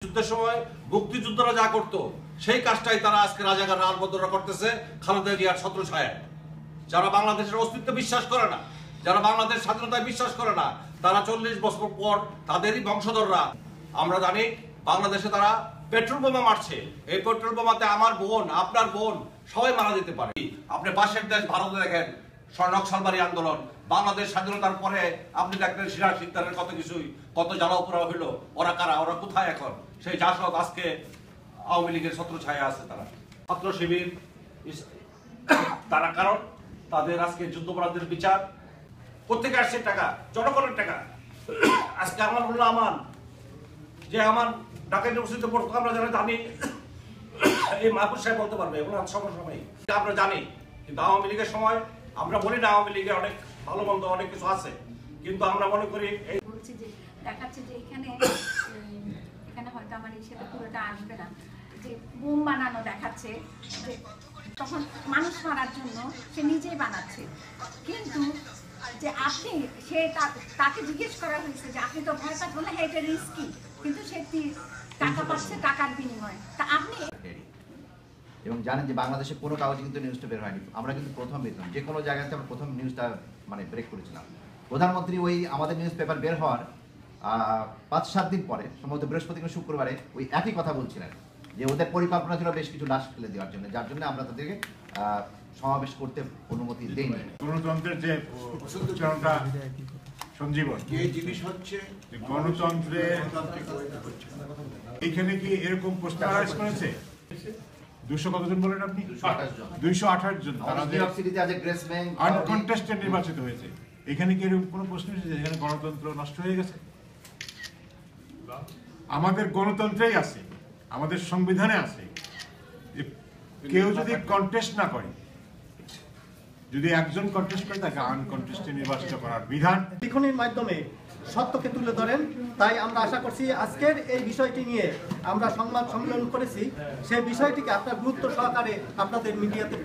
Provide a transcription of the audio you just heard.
যুদ্ধের সময় মুক্তিযোদ্ধারা যা করতো সেই কাজটাই তারা আজকে রাজাকার রাজবদ্ধরা করতেছে খালেদা জিয়ার ছত্রছায়ায়। যারা বাংলাদেশের অস্তিত্বে বিশ্বাস করে না, যারা বাংলাদেশ স্বাধীনতায় বিশ্বাস করে না, তারা 40 বছর পর তাদেরই বংশধররা। আমরা জানি বাংলাদেশে তারা পেট্রোল বোমা মারছে। এই পেট্রোল বোমাতে আমার বোন, আপনার বোন সবাই মারা যেতে পারে। আপনি পাশের দেশ ভারতে দেখেন নকশালবাড়ি আন্দোলন, বাংলাদেশ স্বাধীনতার পরে আপনি দেখলেন সিরাজ সিকদারের কত কিছুই, কত জ্বালাও পোড়া হইলো। ওরা কারা, ওরা কোথায় এখন? সেই জাসদ আজকে আওয়ামী লীগের ছত্রছায়া আছে। তারা ছাত্র শিবির, তারা কারণ তাদের আজকে যুদ্ধাপরাধের বিচার প্রত্যেকে আসছে টাকা, জনগণের টাকা। আজকে আমার হলো আমার যে আমার ঢাকা ইউনিভার্সিটিতে পড়তো, আমরা যারা জানি, এই মাহবুব সাহেব বলতে পারবে, ওনার সময় আমরা জানি। কিন্তু আওয়ামী লীগের সময় আমরা বলি না আওয়ামী লীগে অনেক ভালো মন্দ অনেক কিছু আছে, কিন্তু আমরা মনে করি এই বলছি যে দেখাচ্ছে যে এখানে হয়তো আমার হিসেবে পুরোটা আসবে না, যে বোম বানানো দেখাচ্ছে, যে তখন মানুষ মারার জন্য সে নিজেই বানাচ্ছে। কিন্তু যে আপনি তাকে জিজ্ঞেস করা হয়েছে যে আপনি তো ভয় পাচ্ছেন, বলে হ্যাঁ এটা রিস্কি, কিন্তু সে টাকা পাচ্ছে টাকার বিনিময়ে। তা আপনি এবং জানেন যে বাংলাদেশে কোনো কাগজে কিন্তু নিউজটা বের হয়নি। আমরা কিন্তু প্রথম বেতন যে কোনো জায়গাতে আমরা প্রথম নিউজটা ব্রেক করেছিলাম। প্রধানমন্ত্রী ওই আমাদের নিউজ পেপার বের হওয়ার 5-7 দিন পরে, সম্ভবত বৃহস্পতিবার শুক্রবারে, ওই একই কথা বলছিলেন যে ওদের পরিকল্পনা ছিল বেশ কিছু লাশ ফেলে দেওয়ার জন্য, যার জন্য আমরা তাদেরকে সমাবেশ করতে অনুমতি দেইনি। গণতন্ত্রের যে উচ্চারণটা সঞ্জীবন, এই জিনিস হচ্ছে গণতন্ত্রে এখানে কি এরকম প্রশ্ন আরাইজ করেছে? 200 কতজন বলেন আপনি? 228 জন আনকন্টেস্টেড নির্বাচিত হয়েছে। এখানে কি এরকম কোনো প্রশ্ন এসেছে যেখানে গণতন্ত্র নষ্ট হয়ে গেছে? আমাদের গণতন্ত্রেই আছে, আমাদের সংবিধানে আছে, কেউ যদি কন্টেস্ট না করে, যদি একজন কন্টেস্ট করে তাকে আনকন্টেস্টে নির্বাচিত করার বিধান লিখনের মাধ্যমে সত্যকে তুলে ধরেন। তাই আমরা আশা করছি আজকের এই বিষয়টি নিয়ে আমরা সংবাদ সম্মেলন করেছি, সেই বিষয়টিকে আপনার গুরুত্ব সহকারে আপনাদের মিডিয়াতে